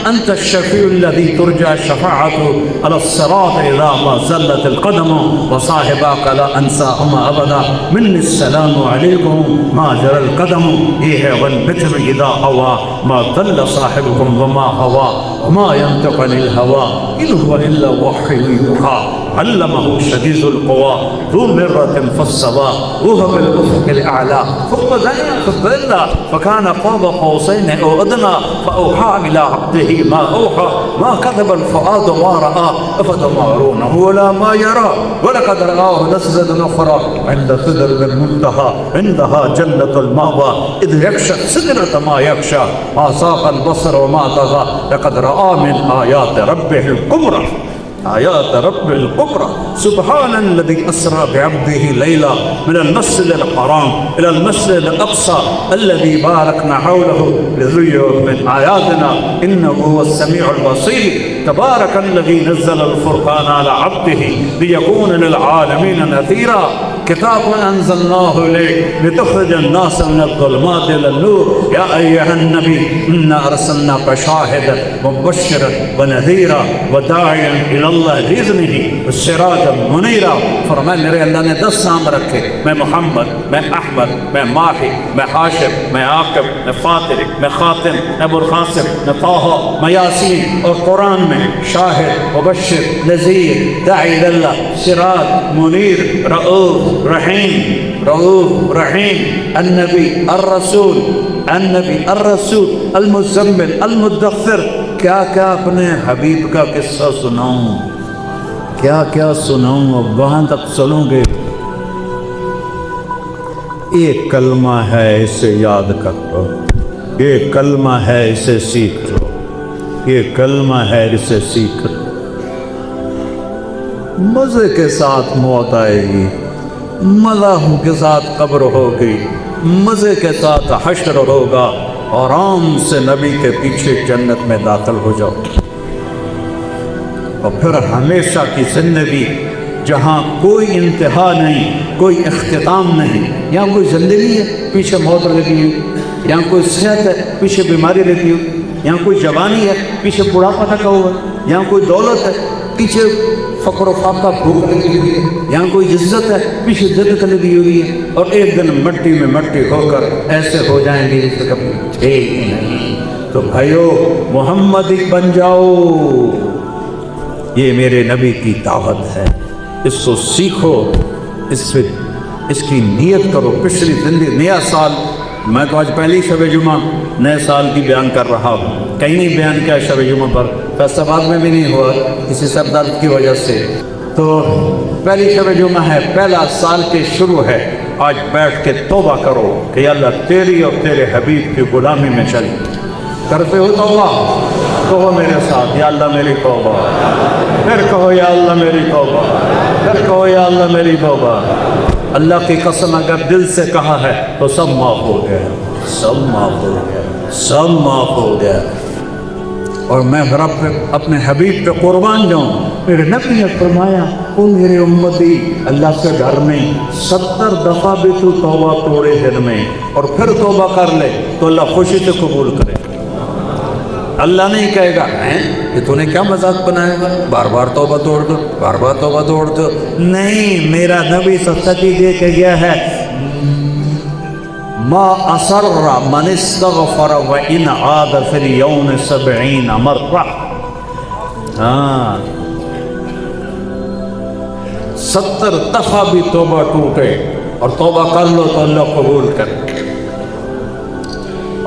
أنت الشفيع الذي ترجى الشفاعة على الصراط إذا ما زلت القدم وصاحباك لا أنساهما أبدا مني السلام عليكم ما جرى القدم إيه والبتر إذا هوى ما ضل صاحبكم وما هوى وما ينطق عن الهوى إن هو إلا وحي يوحى علمه شديد القوى ذو مرة فالصبا وهو بالأفق الأعلى ثم دعا فضل فكان قاب قوسين أو أدنى فأوحى إلى عبده ما أوحى ما كذب الفؤاد ما رأى أفتمارونه ولا ما يرى ولقد رآه نزلة أخرى عند سدرة المنتهى عندها جنة المأوى إذ يخشى سدرة ما يخشى ما ساق البصر وما طغى لقد رأى من آيات ربه الكبرى آيات رب الكبرى سبحان الذي أسرى بعبده ليلا من المسجد الحرام إلى المسجد الأقصى الذي باركنا حوله لنريه من آياتنا إنه هو السميع البصير تبارك الذي نزل الفرقان على عبده ليكون للعالمين نذيرا كتاب أنزلناه إليك لتخرج الناس من الظلمات إلى النور يا أيها النبي إنا أرسلناك شاهدا مبشرا ونذيرا وداعيا إلى اللہ بإذنه والسراجا منيرا. فرمایا میرے اللہ نے 10 نام رکھے میں محمد میں احمد میں ماہی میں حاشر میں عاقب میں فاتر میں خاتم میں ابوالقاسم میں طه میں یاسین اور قرآن میں شاہد مبشر نذیر داعی اللہ سراج منیر رؤوف رحیم النبی الرسول المزمل المدثر. کیا کیا اپنے حبیب کا قصہ سناؤں کیا کیا سناؤں اب وہاں تک چلوں گے. ایک کلمہ ہے اسے یاد کر لو ایک کلمہ ہے اسے سیکھ لو ایک کلمہ ہے اسے سیکھ لو. مزے کے ساتھ موت آئے گی مزاحوں کے ساتھ قبر ہوگی مزے کے ساتھ حشر ہوگا آرام سے نبی کے پیچھے جنت میں داخل ہو جاؤ. اور پھر ہمیشہ کی زندگی جہاں کوئی انتہا نہیں کوئی اختتام نہیں. یہاں کوئی زندگی ہے پیچھے موت لگی ہوئی یہاں کوئی صحت ہے پیچھے بیماری لگی ہوئی یہاں کوئی جوانی ہے پیچھے بڑھاپا لگا ہوا ہے یہاں کوئی دولت ہے پیچھے فقر و فاقہ بھوک لگی ہوئی ہے یہاں کوئی عزت ہے پیچھے ذلت لگی ہوئی ہے. اور ایک دن مٹی میں مٹی ہو کر ایسے ہو جائیں گے جس سے کبھی تھے ہی نہیں. تو بھائیو محمدی بن جاؤ. یہ میرے نبی کی دعوت ہے اس کو سیکھو اس کی نیت کرو. پچھلی زندگی نیا سال میں تو آج پہلی شب جمعہ نئے سال کی بیان کر رہا ہوں کہیں نہیں بیان کیا شب جمعہ پر فیصلہ آباد میں بھی نہیں ہوا کسی سر درد کی وجہ سے. تو پہلی شب جمعہ ہے پہلا سال کے شروع ہے. آج بیٹھ کے توبہ کرو کہ یا اللہ تیری اور تیرے حبیب کی غلامی میں چل. کرتے ہو توبہ کہو میرے ساتھ یا اللہ میری توبہ. پھر کہو یا اللہ میری توبہ. پھر کہو یا اللہ میری توبہ. اللہ کی قسم اگر دل سے کہا ہے تو سب معاف ہو گیا سب معاف ہو گیا سب معاف ہو گیا. اور میں رب اپنے حبیب پہ قربان جاؤں. میرے نبی نے فرمایا او میرے امتی اللہ سے ڈر نہیں 70 دفعہ بھی تو توبہ توڑے دن میں اور پھر توبہ کر لے تو اللہ خوشی سے قبول کرے. اللہ نہیں کہے گا کہ تو نے کیا مذاق بنایا گا بار بار توبہ توڑ دو بار بار توبہ توڑ دو. نہیں میرا نبی سچی دے کے گیا ہے ما اصر من استغفر وان عاد فی اليوم 70 مرہ. 70 دفعہ بھی توبہ ٹوٹے اور توبہ کر لو تو اللہ قبول کرے.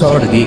60।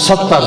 70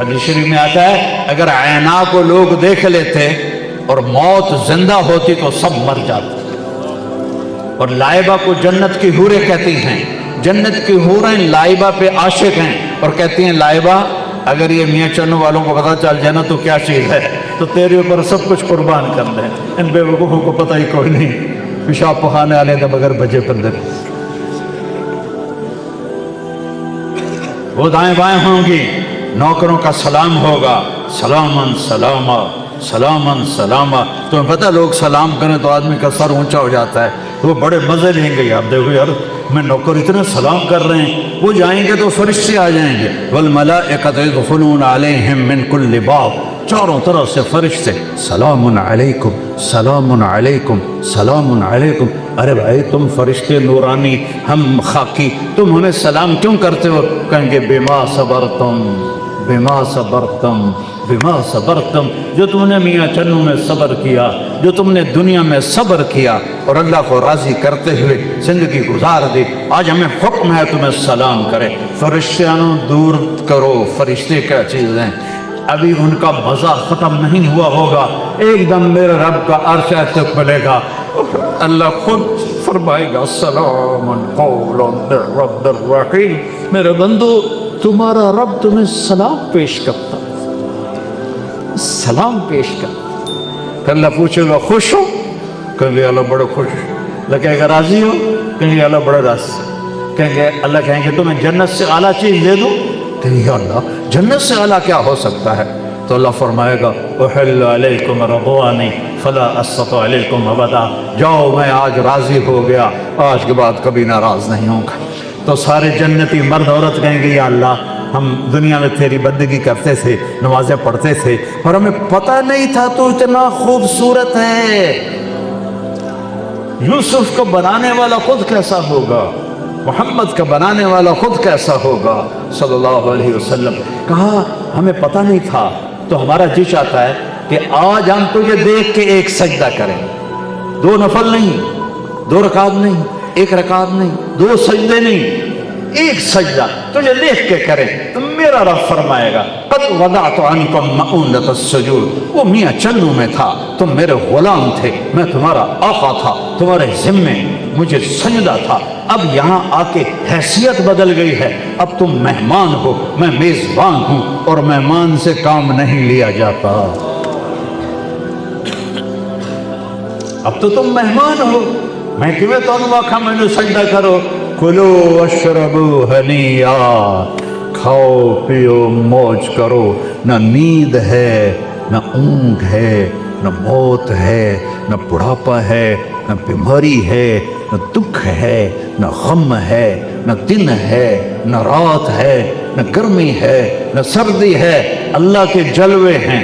حدیث شریف میں آتا ہے اگر عینا کو لوگ دیکھ لیتے اور موت زندہ ہوتی تو سب مر جاتے. اور لائبہ کو جنت کی حوریں کہتی ہیں. جنت کی حوریں لائبہ پہ عاشق ہیں اور کہتی ہیں لائبہ اگر یہ میاں چنو والوں کو پتہ چل جائے نا تو کیا چیز ہے تو تیرے اوپر سب کچھ قربان کر دیں. ان بے وقوفوں کو پتہ ہی کوئی نہیں، پیشاب پخانے والے تو بغیر بجے پندر. وہ دائیں بائیں ہوں گی، نوکروں کا سلام ہوگا، سلامن سلاما سلامن سلاما. تمہیں پتہ لوگ سلام کریں تو آدمی کا سر اونچا ہو جاتا ہے، وہ بڑے مزے لیں گے. آپ دیکھو یار میں نوکر اتنے سلام کر رہے ہیں، وہ جائیں گے تو فرشتے آ جائیں گے. والملائکۃ یدخلون علیہم من کل باب، چاروں طرف سے فرشتے سلام علیکم سلام علیکم سلام علیکم. ارے بھائی تم فرشتے نورانی، ہم خاکی، تم ہمیں سلام کیوں کرتے ہو؟ کہیں گے بما صبرتم بما صبرتم بما صبرتم. جو تم نے میاں چنو میں صبر کیا، جو تم نے دنیا میں صبر کیا اور اللہ کو راضی کرتے ہوئے زندگی گزار دی، آج ہمیں حکم ہے تمہیں سلام کرے. فرشتیانوں دور کرو، فرشتے کیا چیز ہیں؟ ابھی ان کا مزہ ختم نہیں ہوا ہوگا، ایک دم میرے رب کا عرش ایسے کھلے گا، اللہ خود فرمائے گا سلام قولا من رب الرحیم. میرے بندو تمہارا رب تمہیں سلام پیش کرتا، سلام پیش کرتا. اللہ پوچھے گا خوش ہو؟ کہیں گے اللہ بڑے خوش. اللہ کہے گا راضی ہو؟ کہیں گے اللہ بڑے راضی. کہیں گے اللہ کہیں گے تمہیں جنت سے اعلیٰ چیز دے دوں؟ کہیں گے اللہ جنت سے اعلیٰ کیا ہو سکتا ہے؟ تو اللہ فرمائے گا احل علیکم رضوانی فلا اسخط علیکم ابدا. جاؤ میں آج راضی ہو گیا، آج کے بعد کبھی ناراض نہیں ہوں گا. تو سارے جنتی مرد عورت کہیں گے یا اللہ ہم دنیا میں تیری بندگی کرتے تھے، نمازیں پڑھتے تھے اور ہمیں پتہ نہیں تھا تو اتنا خوبصورت ہے. یوسف کو بنانے والا خود کیسا ہوگا، محمد کا بنانے والا خود کیسا ہوگا صلی اللہ علیہ وسلم. کہا ہمیں پتہ نہیں تھا تو ہمارا جی چاہتا ہے کہ آج ہم تجھے دیکھ کے ایک سجدہ کریں، 2 نفل نہیں، 2 رکعت نہیں، 1 رکعت نہیں، 2 سجدے نہیں، ایک سجدہ تجھے دیکھ کے کریں. تو میرا رب فرمائے گا قد وضعت عنکم مؤونۃ السجود. وہ میاں چنو میں تھا، تم میرے غلام تھے، میں تمہارا آقا تھا، تمہارے ذمے مجھے سجدہ تھا. اب یہاں آ کے حیثیت بدل گئی ہے، اب تم مہمان ہو، میں میزبان ہوں اور مہمان سے کام نہیں لیا جاتا. اب تو تم مہمان ہو، میں تمہیں تو آخا مجھے سجدہ کرو. کلو اشربو ہنیا، کھاؤ پیو موج کرو. نہ نیند ہے، نہ اونگ ہے، نہ موت ہے، نہ بڑھاپا ہے، نہ بیماری ہے، نہ دکھ ہے، نہ غم ہے، نہ دن ہے، نہ رات ہے، نہ گرمی ہے، نہ سردی ہے. اللہ کے جلوے ہیں،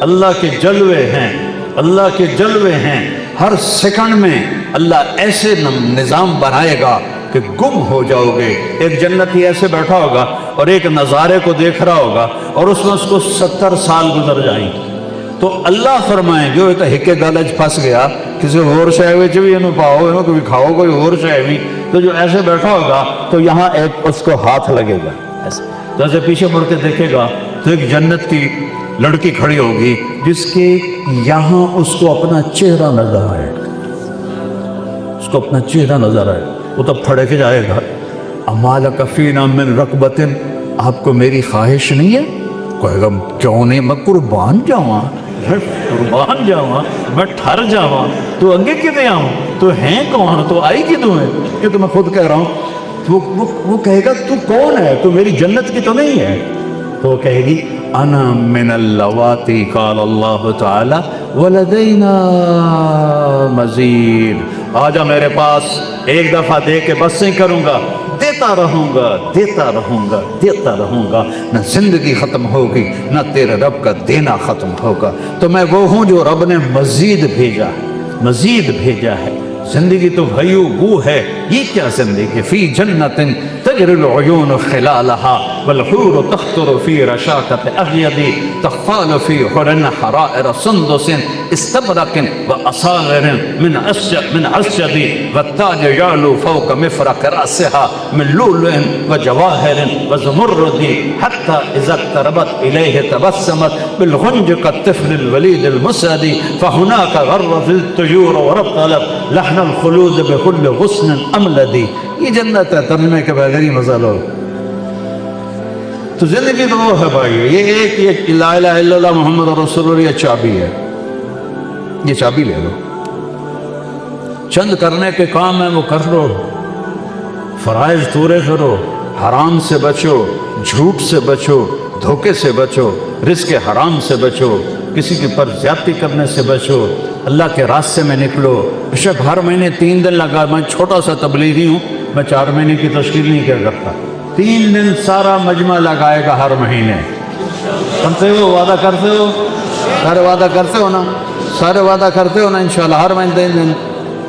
اللہ کے جلوے ہیں، اللہ کے جلوے ہیں. ہر سیکنڈ میں اللہ ایسے نظام بنائے گا کہ گم ہو جاؤ گے. ایک جنتی ایسے بیٹھا ہوگا اور ایک نظارے کو دیکھ رہا ہوگا اور اس میں اس کو 70 سال گزر جائیں گے. تو اللہ فرمائیں جو ایک ہکے گالج پھنس گیا کسی اور شے وچ بھی انہوں پاؤ انہوں کوئی کھاؤ کوئی اور شے بھی، تو جو ایسے بیٹھا ہوگا تو یہاں ایک اس کو ہاتھ لگے گا ایسے، تو ایسے پیچھے مڑ کے دیکھے گا تو ایک جنت کی لڑکی کھڑی ہوگی جس کے یہاں اس کو اپنا چہرہ نظر آئے گا، اس کو اپنا چہرہ نظر آئے گا. وہ تو پھڑ کے جائے گا اما لک فینا من رغبۃ، آپ کو میری خواہش نہیں ہے؟ کہے گا کیوں نہیں، میں قربان جاواں، قربان جاواں، میں ٹھر جاواں، تو اگے کدے آؤں، تو ہیں کون، تو آئی کدوں ہے؟ یہ تو میں خود کہہ رہا ہوں. وہ کہے گا تو کون ہے، تو میری جنت کی تو نہیں ہے. تو وہ کہے گی انا من اللواتی قال اللہ تعالی ولدینا مزید. آجا میرے پاس، ایک دفعہ دے کے بس نہیں کروں گا، دیتا رہوں گا دیتا رہوں گا دیتا رہوں گا. نہ زندگی ختم ہوگی نہ تیرے رب کا دینا ختم ہوگا. تو میں وہ ہوں جو رب نے مزید بھیجا ہے، مزید بھیجا ہے. زندگی تو بھائیو وہ ہے، یہ کیا زندگی؟ فی جنت تجري العيون خلالها والحور تخطر في رشاقة أبيض تخفال في حرن حرائر سندس استبرق وأصاغر من عسجد والتاج يعلو فوق مفرق رأسها من لؤلؤ وجواهر وزمرد حتى إذا اقتربت إليه تبسمت بالغنجق الطفل الوليد المسعد فهناك غرت الطيور ورطلت لحن الخلود بكل غصن أملد. یہ جنت ہے، ترجمے کے بغیر ہی مزہ لو. تو زندگی تو وہ ہے بھائی، یہ ایک یہ لا الہ الا اللہ محمد رسول اللہ، یہ چابی ہے، یہ چابی لے لو. چند کرنے کے کام ہیں وہ کر لو، فرائض پورے کرو، حرام سے بچو، جھوٹ سے بچو، دھوکے سے بچو، رزق حرام سے بچو، کسی کے پر زیادتی کرنے سے بچو، اللہ کے راستے میں نکلو. بے شک ہر مہینے 3 دن لگا، میں چھوٹا سا تبلیغی ہوں، میں 4 مہینے کی تشکیل نہیں کیا کرتا. 3 دن سارا مجمع لگائے گا ہر مہینے. کرتے ہو؟ وعدہ کرتے ہو؟ سارے وعدہ کرتے ہو نا؟ سارے وعدہ کرتے ہو نا انشاءاللہ ہر مہینے 3 دن؟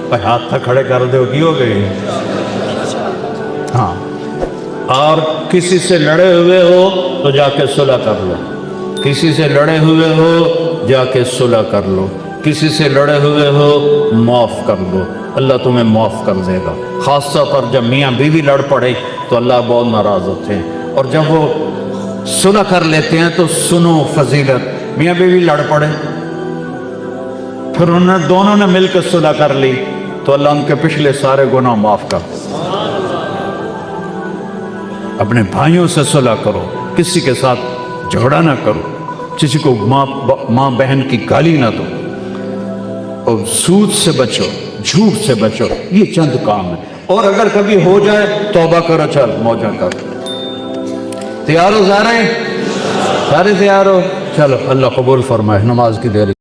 بھائی ہاتھ تک کھڑے کر دو کی ہو گئی. ہاں، اور کسی سے لڑے ہوئے ہو تو جا کے صلح کر لو. کسی سے لڑے ہوئے ہو جا کے صلح کر لو. کسی سے لڑے ہوئے ہو معاف کر لو، اللہ تمہیں معاف کر دے گا. خاص طور پر جب میاں بیوی لڑ پڑے تو اللہ بہت ناراض ہوتے ہیں، اور جب وہ صلح کر لیتے ہیں تو سنو فضیلت. میاں بیوی لڑ پڑے، پھر انہوں دونوں نے مل کے صلح کر لی تو اللہ ان کے پچھلے سارے گناہ معاف کر دے. اپنے بھائیوں سے صلح کرو، کسی کے ساتھ جھگڑا نہ کرو، کسی کو ماں بہن کی گالی نہ دو، اور سود سے بچو، جھوٹ سے بچو. یہ چند کام ہے، اور اگر کبھی ہو جائے توبہ کرو، چل موجہ کرو. تیار ہو؟ سارے تیار ہو؟ چلو اللہ قبول فرمائے. نماز کی دیری